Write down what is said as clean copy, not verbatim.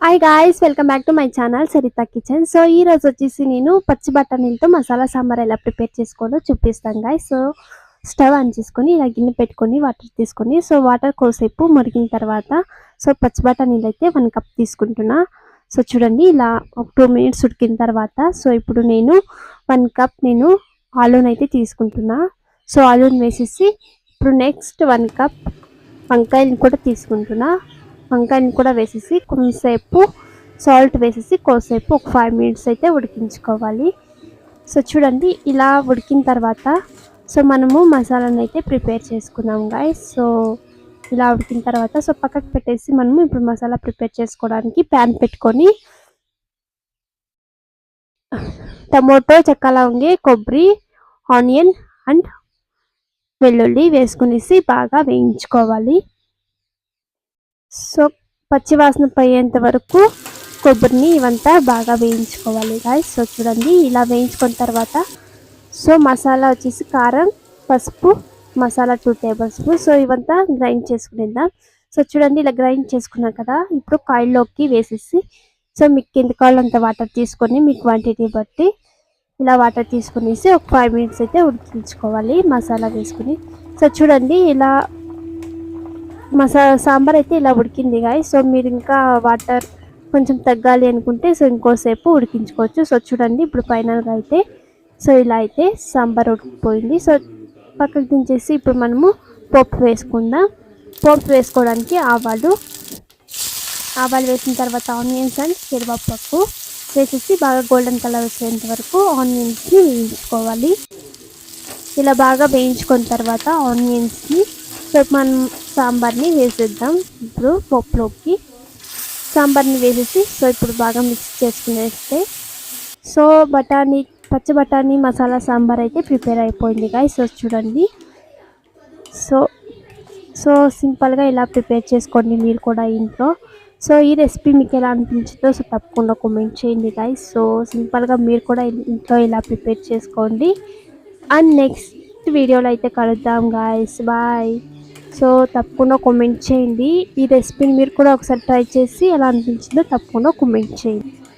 Hi guys, welcome back to my channel Saritha kitchen. So ఈ రోజు వచ్చేసి నేను పచ్చి బఠానీలతో మసాలా సాంబార్ ఎలా ప్రిపేర్ చేసుకోవాలో చూపిస్తాను గాయ్స్. సో స్టవ్ ఆన్ చేసుకొని ఇలా గిన్నె పెట్టుకొని వాటర్ తీసుకొని సో వాటర్ కోసేపు మరిగిన తర్వాత సో పచ్చి బఠానీలు అయితే 1 కప్ తీసుకుంటున్నా. సో చూడండి ఇలా ఒక 2 మినిట్స్ ఉడికిన తర్వాత సో ఇప్పుడు నేను 1 కప్ ఆలూని అయితే తీసుకుంటున్నా. సో ఆలూని వేసేసి ఇప్పుడు నెక్స్ట్ 1 కప్ వంకాయలను కూడా తీసుకుంటున్నా. వంకాయని కూడా వేసేసి కొంచెంసేపు సాల్ట్ వేసేసి కొంచెంసేపు ఒక 5 మినిట్స్ అయితే ఉడికించుకోవాలి. సో చూడండి ఇలా ఉడికిన తర్వాత సో మనము మసాలాను అయితే ప్రిపేర్ చేసుకున్నాం గాయ్స్. సో ఇలా ఉడికిన తర్వాత సో పక్కకు పెట్టేసి మనము ఇప్పుడు మసాలా ప్రిపేర్ చేసుకోవడానికి ప్యాన్ పెట్టుకొని టమోటో, చెక్క, లవంగి, కొబ్బరి, ఆనియన్ అండ్ వెల్లుల్లి వేసుకునేసి బాగా వేయించుకోవాలి. సో పచ్చి వాసన పోయేంత వరకు కొబ్బరిని ఇవంతా బాగా వేయించుకోవాలి గాయ్స్. సో చూడండి ఇలా వేయించుకున్న తర్వాత సో మసాలా వచ్చేసి కారం, పసుపు, మసాలా 2 టేబుల్ స్పూన్స్. సో ఇవంతా గ్రైండ్ చేసుకునేద్దాం. సో చూడండి ఇలా గ్రైండ్ చేసుకున్నాం కదా, ఇప్పుడు కాయల్లోకి వేసేసి సో మీకు ఎంత కావాలో అంత వాటర్ తీసుకొని మీ క్వాంటిటీ బట్టి ఇలా వాటర్ తీసుకునేసి ఒక 5 మినిట్స్ అయితే ఉడికించుకోవాలి మసాలా వేసుకుని. సో చూడండి ఇలా సాంబార్ అయితే ఇలా ఉడికింది గాయ్స్. సో మీరు ఇంకా వాటర్ కొంచెం తగ్గాలి అనుకుంటే సో ఇంకోసేపు ఉడికించుకోవచ్చు. సో చూడండి ఇప్పుడు ఫైనల్గా అయితే సో ఇలా అయితే సాంబార్ ఉడికిపోయింది. సో పక్కకు దించేసి ఇప్పుడు మనము పోపు వేసుకుందాం. పోపు వేసుకోవడానికి ఆవాలు వేసిన తర్వాత ఆనియన్స్ అండ్ కరివేపాకు వేసేసి బాగా గోల్డెన్ కలర్ వచ్చేంత వరకు ఆనియన్స్ని వేయించుకోవాలి. ఇలా బాగా వేయించుకున్న తర్వాత ఆనియన్స్ని సో మనం సాంబార్ని వేసేద్దాం. ఇప్పుడు పోపులోకి సాంబార్ని వేసేసి సో ఇప్పుడు బాగా మిక్స్ చేసుకునేస్తే సో పచ్చి బఠానీ మసాలా సాంబార్ అయితే ప్రిపేర్ అయిపోయింది గాయ్స్. సో చూడండి సో సింపుల్గా ఇలా ప్రిపేర్ చేసుకోండి మీరు కూడా ఇంట్లో. సో ఈ రెసిపీ మీకు ఎలా అనిపించిందో సో తప్పకుండా కామెంట్ చేయండి గాయ్స్. సో సింపుల్గా మీరు కూడా ఇంట్లో ఇలా ప్రిపేర్ చేసుకోండి. అండ్ నెక్స్ట్ వీడియోలో అయితే కలుద్దాం గాయ్స్. బాయ్. సో తప్పకుండా కామెంట్ చేయండి. ఈ రెసిపీని మీరు కూడా ఒకసారి ట్రై చేసి ఎలా అనిపించిందో తప్పకుండా కామెంట్ చేయండి.